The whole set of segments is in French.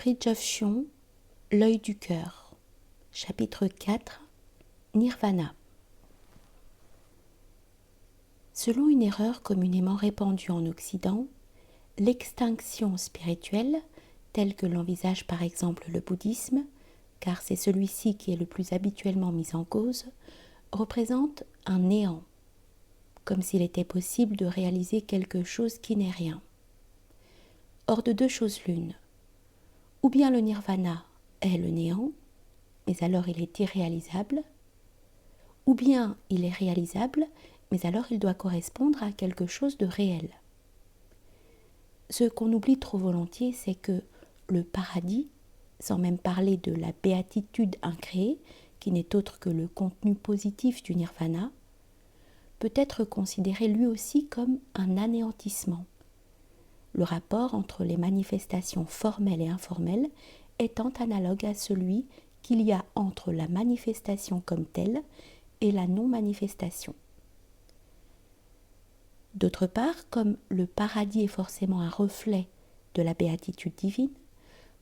Fridtjof Schuon, L'œil du cœur, chapitre 4, Nirvana. Selon une erreur communément répandue en Occident, l'extinction spirituelle, telle que l'envisage par exemple le bouddhisme, car c'est celui-ci qui est le plus habituellement mis en cause, représente un néant, comme s'il était possible de réaliser quelque chose qui n'est rien. Or de deux choses l'une, ou bien le nirvana est le néant, mais alors il est irréalisable, ou bien il est réalisable, mais alors il doit correspondre à quelque chose de réel. Ce qu'on oublie trop volontiers, c'est que le paradis, sans même parler de la béatitude incréée, qui n'est autre que le contenu positif du nirvana, peut être considéré lui aussi comme un anéantissement. Le rapport entre les manifestations formelles et informelles étant analogue à celui qu'il y a entre la manifestation comme telle et la non-manifestation. D'autre part, comme le paradis est forcément un reflet de la béatitude divine,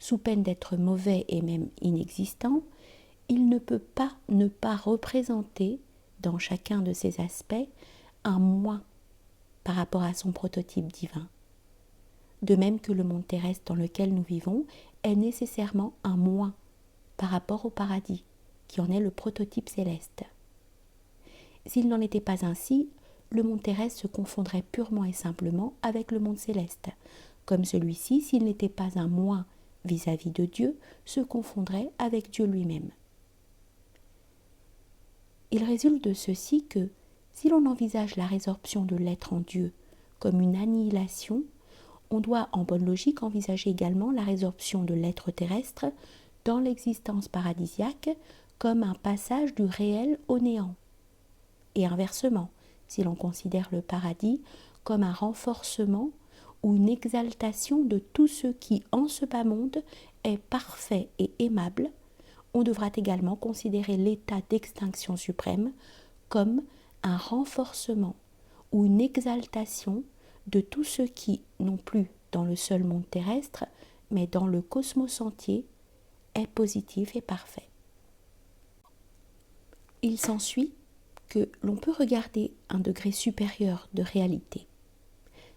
sous peine d'être mauvais et même inexistant, il ne peut pas ne pas représenter, dans chacun de ses aspects, un moins par rapport à son prototype divin. De même que le monde terrestre dans lequel nous vivons est nécessairement un moins par rapport au paradis, qui en est le prototype céleste. S'il n'en était pas ainsi, le monde terrestre se confondrait purement et simplement avec le monde céleste, comme celui-ci, s'il n'était pas un moins vis-à-vis de Dieu, se confondrait avec Dieu lui-même. Il résulte de ceci que, si l'on envisage la résorption de l'être en Dieu comme une annihilation, on doit en bonne logique envisager également la résorption de l'être terrestre dans l'existence paradisiaque comme un passage du réel au néant. Et inversement, si l'on considère le paradis comme un renforcement ou une exaltation de tout ce qui, en ce bas monde, est parfait et aimable, on devra également considérer l'état d'extinction suprême comme un renforcement ou une exaltation de tout ce qui, non plus dans le seul monde terrestre, mais dans le cosmos entier, est positif et parfait. Il s'ensuit que l'on peut regarder un degré supérieur de réalité,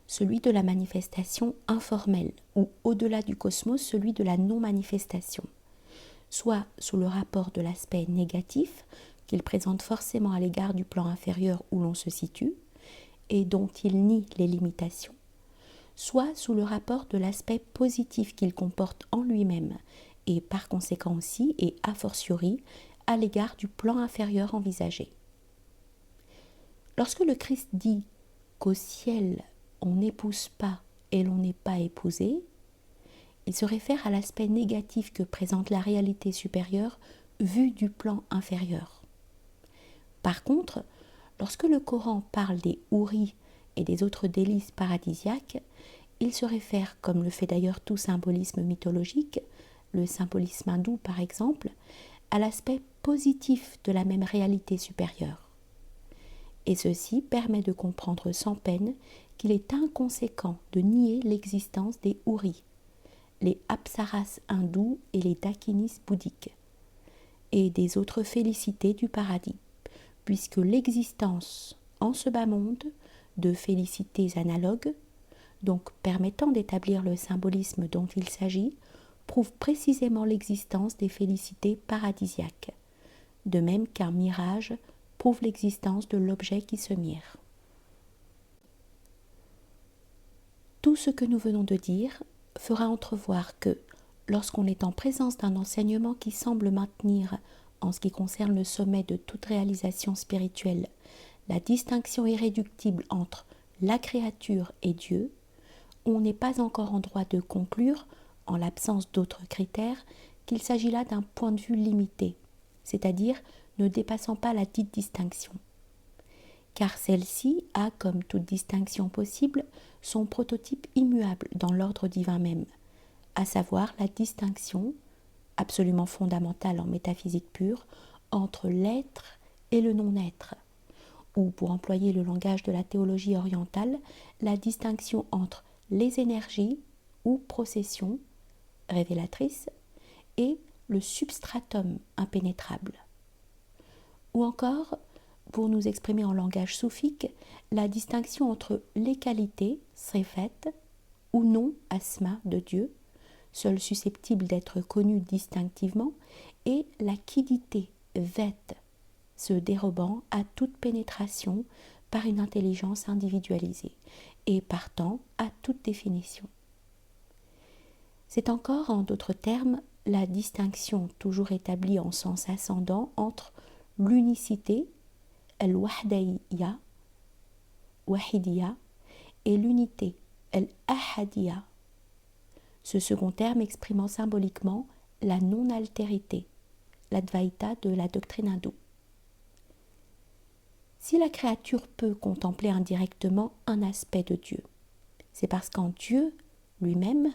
celui de la manifestation informelle, ou au-delà du cosmos, celui de la non-manifestation, soit sous le rapport de l'aspect négatif qu'il présente forcément à l'égard du plan inférieur où l'on se situe, et dont il nie les limitations, soit sous le rapport de l'aspect positif qu'il comporte en lui-même, et par conséquent aussi, et a fortiori, à l'égard du plan inférieur envisagé. Lorsque le Christ dit qu'au ciel on n'épouse pas et l'on n'est pas épousé, il se réfère à l'aspect négatif que présente la réalité supérieure vue du plan inférieur. Par contre, lorsque le Coran parle des houris et des autres délices paradisiaques, il se réfère, comme le fait d'ailleurs tout symbolisme mythologique, le symbolisme hindou par exemple, à l'aspect positif de la même réalité supérieure. Et ceci permet de comprendre sans peine qu'il est inconséquent de nier l'existence des houris, les apsaras hindous et les dakinis bouddhiques, et des autres félicités du paradis, puisque l'existence en ce bas monde de félicités analogues, donc permettant d'établir le symbolisme dont il s'agit, prouve précisément l'existence des félicités paradisiaques, de même qu'un mirage prouve l'existence de l'objet qui se mire. Tout ce que nous venons de dire fera entrevoir que, lorsqu'on est en présence d'un enseignement qui semble maintenir, en ce qui concerne le sommet de toute réalisation spirituelle, la distinction irréductible entre la créature et Dieu, on n'est pas encore en droit de conclure, en l'absence d'autres critères, qu'il s'agit là d'un point de vue limité, c'est-à-dire ne dépassant pas la dite distinction. Car celle-ci a, comme toute distinction possible, son prototype immuable dans l'ordre divin même, à savoir la distinction, absolument fondamentale en métaphysique pure, entre l'être et le non-être, ou pour employer le langage de la théologie orientale, la distinction entre les énergies ou processions révélatrice, et le substratum impénétrable. Ou encore, pour nous exprimer en langage soufique, la distinction entre les qualités, sifat, ou non, asma, de Dieu, seules susceptibles d'être connues distinctivement, et la quiddité, vet, se dérobant à toute pénétration par une intelligence individualisée, et partant à toute définition. C'est encore, en d'autres termes, la distinction toujours établie en sens ascendant entre l'unicité, al-wahdayya, wahidiyya, et l'unité, al-ahadiyya. Ce second terme exprimant symboliquement la non-altérité, l'advaita de la doctrine hindoue. Si la créature peut contempler indirectement un aspect de Dieu, c'est parce qu'en Dieu lui-même,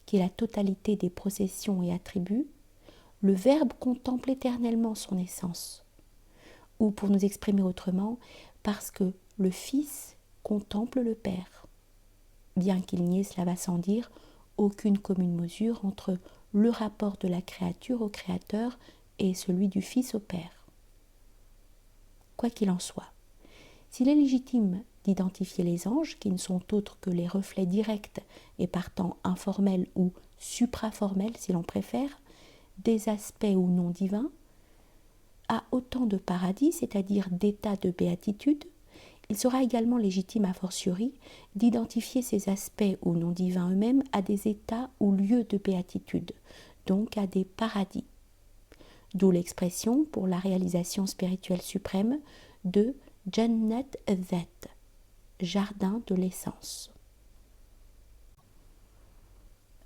qui est la totalité des processions et attributs, le Verbe contemple éternellement son essence. Ou pour nous exprimer autrement, parce que le Fils contemple le Père. Bien qu'il n'y ait, cela va sans dire, aucune commune mesure entre le rapport de la créature au Créateur et celui du Fils au Père. Quoi qu'il en soit, s'il est légitime d'identifier les anges, qui ne sont autres que les reflets directs et partant informels ou supraformels, si l'on préfère, des aspects ou non divins, à autant de paradis, c'est-à-dire d'états de béatitude, il sera également légitime a fortiori d'identifier ces aspects ou non divins eux-mêmes à des états ou lieux de béatitude, donc à des paradis. D'où l'expression pour la réalisation spirituelle suprême de Jannat Dhat, jardin de l'essence.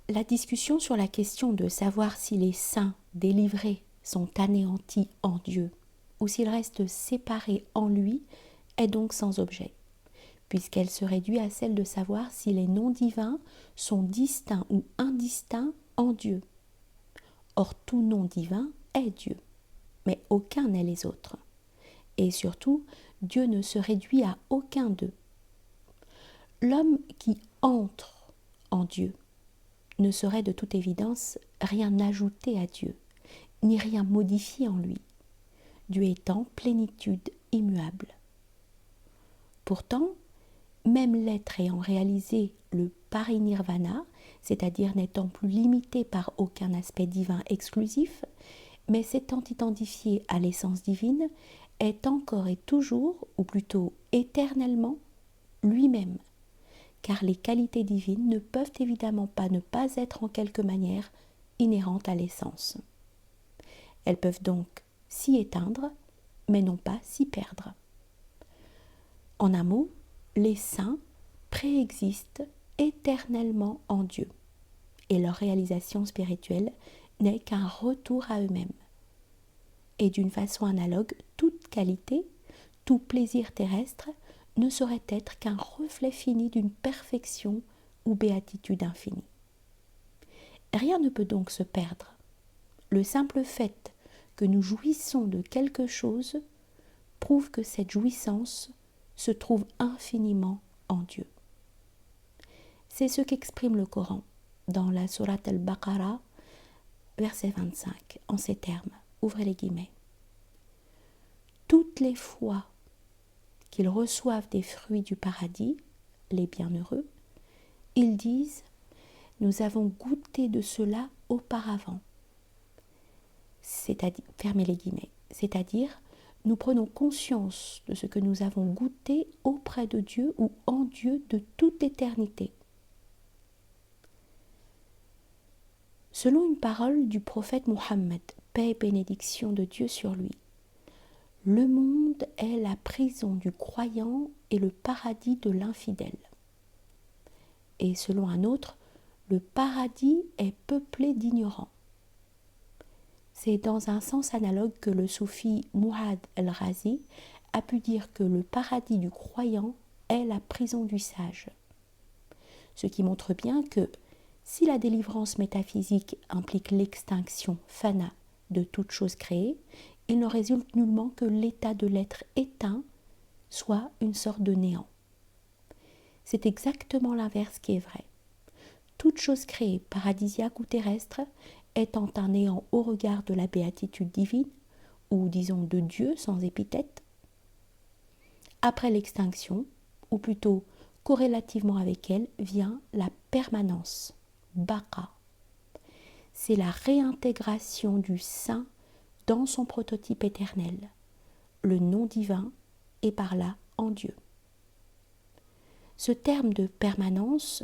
La discussion sur la question de savoir si les saints délivrés sont anéantis en Dieu ou s'ils restent séparés en lui est donc sans objet, puisqu'elle se réduit à celle de savoir si les non-divins sont distincts ou indistincts en Dieu. Or, tout non-divin est Dieu, mais aucun n'est les autres. Et surtout, Dieu ne se réduit à aucun d'eux. L'homme qui entre en Dieu ne saurait de toute évidence rien ajouter à Dieu, ni rien modifier en lui, Dieu étant plénitude immuable. Pourtant, même l'être ayant réalisé le parinirvana, c'est-à-dire n'étant plus limité par aucun aspect divin exclusif, mais s'étant identifié à l'essence divine, est encore et toujours, ou plutôt éternellement, lui-même, car les qualités divines ne peuvent évidemment pas ne pas être en quelque manière inhérentes à l'essence. Elles peuvent donc s'y éteindre, mais non pas s'y perdre. En un mot, les saints préexistent éternellement en Dieu, et leur réalisation spirituelle n'est qu'un retour à eux-mêmes. Et d'une façon analogue, toute qualité, tout plaisir terrestre ne saurait être qu'un reflet fini d'une perfection ou béatitude infinie. Rien ne peut donc se perdre. Le simple fait que nous jouissons de quelque chose prouve que cette jouissance se trouve infiniment en Dieu. C'est ce qu'exprime le Coran dans la sourate al-Baqarah, verset 25, en ces termes, ouvrez les guillemets. Toutes les fois qu'ils reçoivent des fruits du paradis, les bienheureux, ils disent « Nous avons goûté de cela auparavant ». C'est-à-dire, fermez les guillemets, c'est-à-dire nous prenons conscience de ce que nous avons goûté auprès de Dieu ou en Dieu de toute éternité. Selon une parole du prophète Mohammed, paix et bénédiction de Dieu sur lui, le monde est la prison du croyant et le paradis de l'infidèle. Et selon un autre, le paradis est peuplé d'ignorants. C'est dans un sens analogue que le soufi Mu'adh al-Razi a pu dire que le paradis du croyant est la prison du sage. Ce qui montre bien que si la délivrance métaphysique implique l'extinction fana de toute chose créée, il n'en résulte nullement que l'état de l'être éteint soit une sorte de néant. C'est exactement l'inverse qui est vrai. toute chose créée, paradisiaque ou terrestre, étant un néant au regard de la béatitude divine, ou disons de Dieu sans épithète. Après l'extinction, ou plutôt corrélativement avec elle, vient la permanence, baqa. C'est la réintégration du saint dans son prototype éternel, le nom divin et par là en Dieu. Ce terme de permanence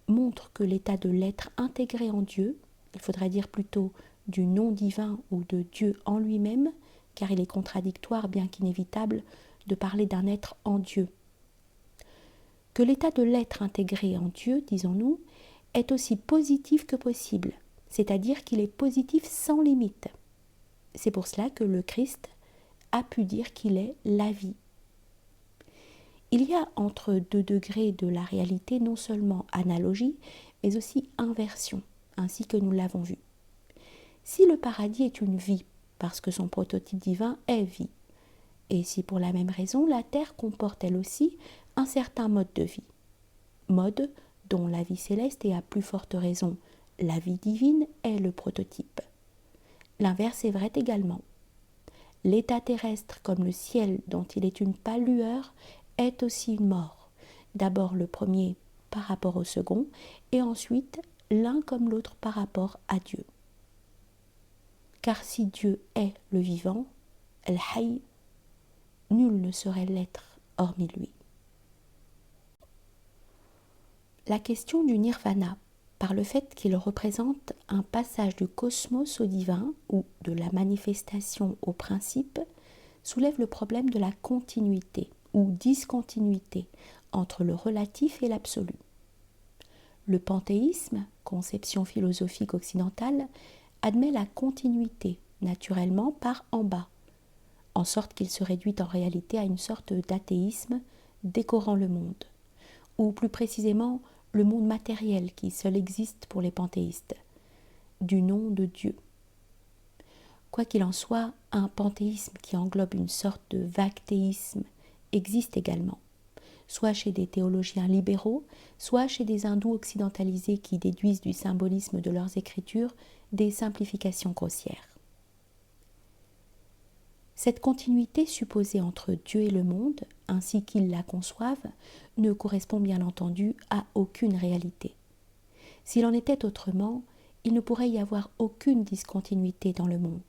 montre que l'état de l'être intégré en Dieu, il faudrait dire plutôt du nom divin ou de Dieu en lui-même, car il est contradictoire, bien qu'inévitable, de parler d'un être en Dieu. Que l'état de l'être intégré en Dieu, disons-nous, est aussi positif que possible, c'est-à-dire qu'il est positif sans limite. C'est pour cela que le Christ a pu dire qu'il est la vie. Il y a entre deux degrés de la réalité non seulement analogie, mais aussi inversion, ainsi que nous l'avons vu. Si le paradis est une vie, parce que son prototype divin est vie, et si pour la même raison la terre comporte elle aussi un certain mode de vie, mode dont la vie céleste et à plus forte raison la vie divine est le prototype. L'inverse est vrai également. L'état terrestre comme le ciel dont il est une pâle lueur est aussi une mort. D'abord le premier par rapport au second et ensuite l'un comme l'autre par rapport à Dieu. Car si Dieu est le vivant, Al-Hayy, nul ne saurait l'être hormis lui. La question du nirvana, par le fait qu'il représente un passage du cosmos au divin ou de la manifestation au principe, soulève le problème de la continuité ou discontinuité entre le relatif et l'absolu. Le panthéisme, conception philosophique occidentale, admet la continuité, naturellement par en bas, en sorte qu'il se réduit en réalité à une sorte d'athéisme décorant le monde, ou plus précisément le monde matériel qui seul existe pour les panthéistes, du nom de Dieu. Quoi qu'il en soit, un panthéisme qui englobe une sorte de vague théisme existe également, soit chez des théologiens libéraux, soit chez des hindous occidentalisés qui déduisent du symbolisme de leurs écritures des simplifications grossières. Cette continuité supposée entre Dieu et le monde, ainsi qu'ils la conçoivent, ne correspond bien entendu à aucune réalité. S'il en était autrement, il ne pourrait y avoir aucune discontinuité dans le monde.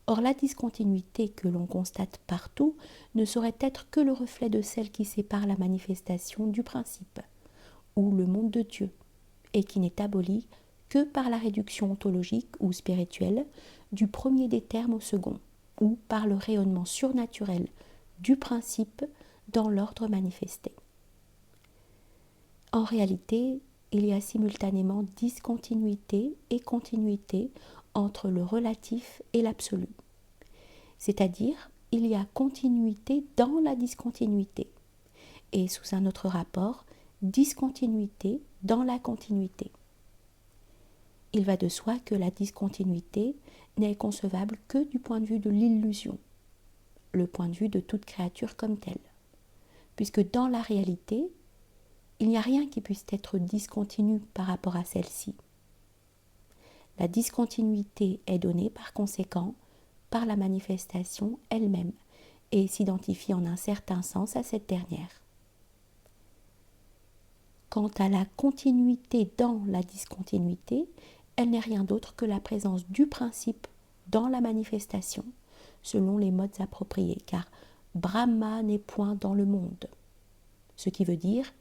Or, la discontinuité que l'on constate partout ne saurait être que le reflet de celle qui sépare la manifestation du principe, ou le monde de Dieu, et qui n'est abolie que par la réduction ontologique ou spirituelle du premier des termes au second, ou par le rayonnement surnaturel du principe dans l'ordre manifesté. En réalité, il y a simultanément discontinuité et continuité entre le relatif et l'absolu. C'est-à-dire, il y a continuité dans la discontinuité, et sous un autre rapport, discontinuité dans la continuité. Il va de soi que la discontinuité n'est concevable que du point de vue de l'illusion, le point de vue de toute créature comme telle, puisque dans la réalité, il n'y a rien qui puisse être discontinu par rapport à celle-ci. La discontinuité est donnée par conséquent par la manifestation elle-même et s'identifie en un certain sens à cette dernière. Quant à la continuité dans la discontinuité, elle n'est rien d'autre que la présence du principe dans la manifestation, selon les modes appropriés, car Brahma n'est point dans le monde, ce qui veut dire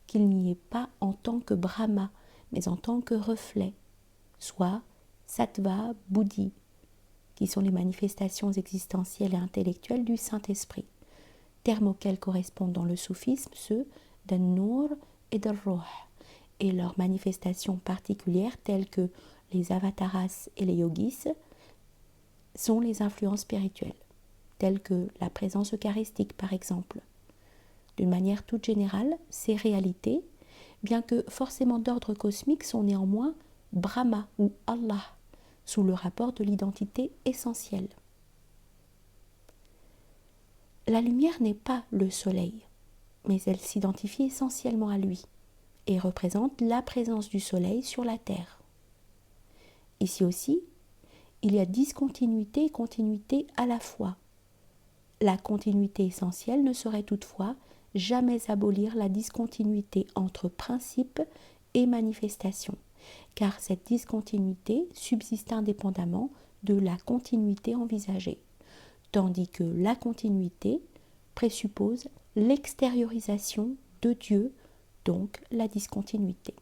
qu'il n'y est pas en tant que Brahma, mais en tant que reflet, soit Sattva, Buddhi, qui sont les manifestations existentielles et intellectuelles du Saint-Esprit, termes auxquels correspondent dans le soufisme ceux d'An-Nur et d'Al-Ruh, et leurs manifestations particulières telles que les avataras et les yogis sont les influences spirituelles, telles que la présence eucharistique par exemple. D'une manière toute générale, ces réalités, bien que forcément d'ordre cosmique, sont néanmoins Brahma ou Allah, sous le rapport de l'identité essentielle. La lumière n'est pas le soleil, mais elle s'identifie essentiellement à lui. et représente la présence du Soleil sur la Terre. Ici aussi, il y a discontinuité et continuité à la fois. La continuité essentielle ne saurait toutefois jamais abolir la discontinuité entre principe et manifestation, car cette discontinuité subsiste indépendamment de la continuité envisagée, tandis que la continuité présuppose l'extériorisation de Dieu, donc la discontinuité.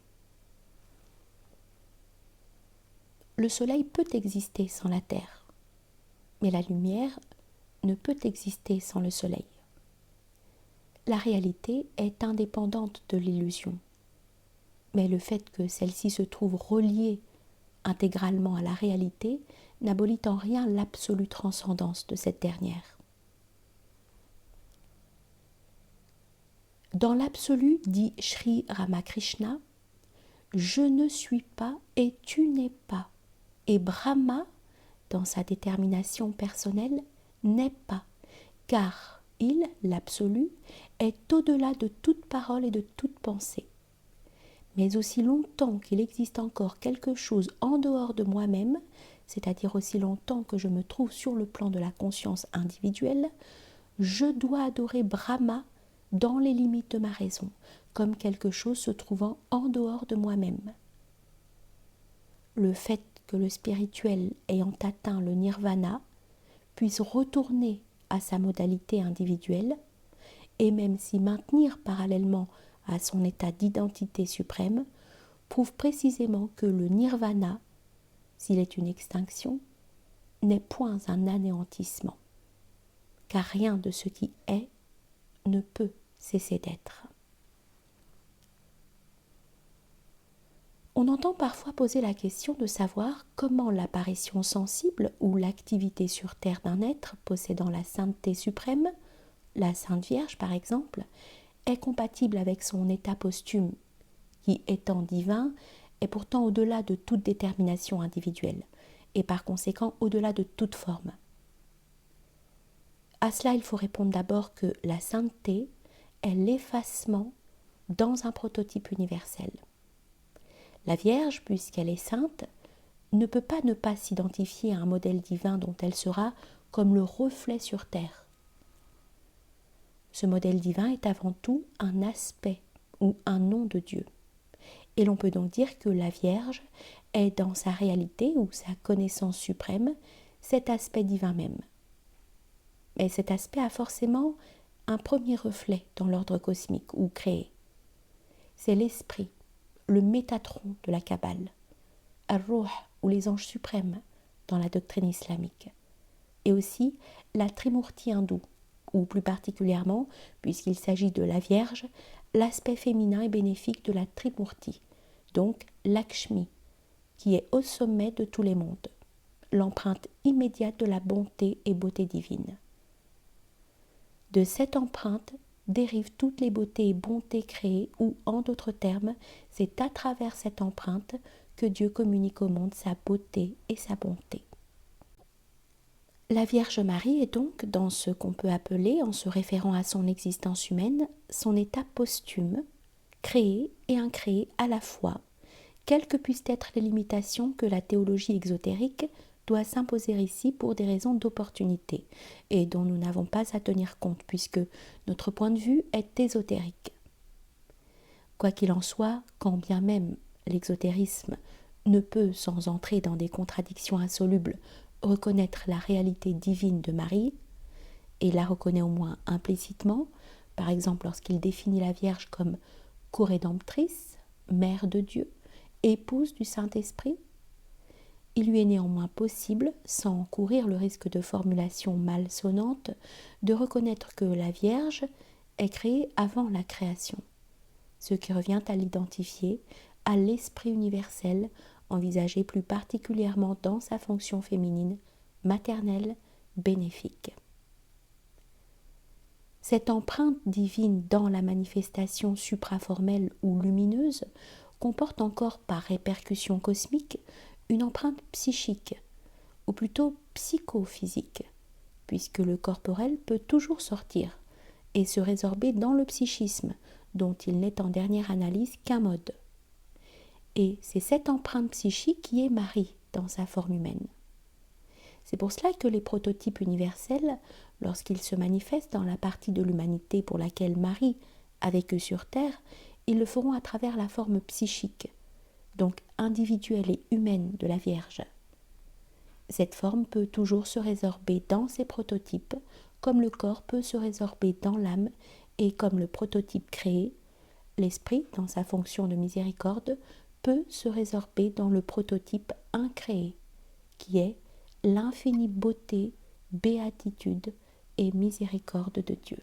Le Soleil peut exister sans la Terre, mais la lumière ne peut exister sans le Soleil. La réalité est indépendante de l'illusion, mais le fait que celle-ci se trouve reliée intégralement à la réalité n'abolit en rien l'absolue transcendance de cette dernière. Dans l'absolu, dit Sri Ramakrishna, je ne suis pas et tu n'es pas, et Brahma, dans sa détermination personnelle, n'est pas, car il, l'absolu, est au-delà de toute parole et de toute pensée. Mais aussi longtemps qu'il existe encore quelque chose en dehors de moi-même, c'est-à-dire aussi longtemps que je me trouve sur le plan de la conscience individuelle, je dois adorer Brahma dans les limites de ma raison, comme quelque chose se trouvant en dehors de moi-même. Le fait que le spirituel ayant atteint le nirvana puisse retourner à sa modalité individuelle et même s'y maintenir parallèlement à son état d'identité suprême, prouve précisément que le nirvana, s'il est une extinction, n'est point un anéantissement, car rien de ce qui est ne peut cesser d'être. On entend parfois poser la question de savoir comment l'apparition sensible ou l'activité sur terre d'un être possédant la sainteté suprême, la Sainte Vierge par exemple, est compatible avec son état posthume, qui étant divin, est pourtant au-delà de toute détermination individuelle, et par conséquent au-delà de toute forme. À cela, il faut répondre d'abord que la sainteté est l'effacement dans un prototype universel. La Vierge, puisqu'elle est sainte, ne peut pas ne pas s'identifier à un modèle divin dont elle sera comme le reflet sur terre. Ce modèle divin est avant tout un aspect ou un nom de Dieu. Et l'on peut donc dire que la Vierge est dans sa réalité ou sa connaissance suprême cet aspect divin même. Mais cet aspect a forcément un premier reflet dans l'ordre cosmique ou créé. C'est l'esprit, le Métatron de la Kabbale, Ar-Ruh ou les anges suprêmes dans la doctrine islamique, et aussi la Trimurti hindoue, ou plus particulièrement, puisqu'il s'agit de la Vierge, l'aspect féminin et bénéfique de la Trimurti, donc Lakshmi, qui est au sommet de tous les mondes, l'empreinte immédiate de la bonté et beauté divine. De cette empreinte dérivent toutes les beautés et bontés créées, ou en d'autres termes, c'est à travers cette empreinte que Dieu communique au monde sa beauté et sa bonté. La Vierge Marie est donc dans ce qu'on peut appeler, en se référant à son existence humaine, son état posthume, créé et incréé à la fois, quelles que puissent être les limitations que la théologie exotérique doit s'imposer ici pour des raisons d'opportunité, et dont nous n'avons pas à tenir compte, puisque notre point de vue est ésotérique. Quoi qu'il en soit, quand bien même l'exotérisme ne peut, sans entrer dans des contradictions insolubles, reconnaître la réalité divine de Marie, et la reconnaît au moins implicitement, par exemple lorsqu'il définit la Vierge comme co-rédemptrice, mère de Dieu, épouse du Saint-Esprit, il lui est néanmoins possible, sans courir le risque de formulation malsonnante, de reconnaître que la Vierge est créée avant la création, ce qui revient à l'identifier à l'esprit universel, envisagé plus particulièrement dans sa fonction féminine, maternelle, bénéfique. Cette empreinte divine dans la manifestation supraformelle ou lumineuse comporte encore par répercussion cosmique une empreinte psychique, ou plutôt psychophysique, puisque le corporel peut toujours sortir et se résorber dans le psychisme, dont il n'est en dernière analyse qu'un mode. Et c'est cette empreinte psychique qui est Marie dans sa forme humaine. C'est pour cela que les prototypes universels, lorsqu'ils se manifestent dans la partie de l'humanité pour laquelle Marie a vécu sur Terre, ils le feront à travers la forme psychique, donc individuelle et humaine de la Vierge. Cette forme peut toujours se résorber dans ces prototypes, comme le corps peut se résorber dans l'âme et comme le prototype créé, l'esprit, dans sa fonction de miséricorde, peut se résorber dans le prototype incréé, qui est l'infinie beauté, béatitude et miséricorde de Dieu.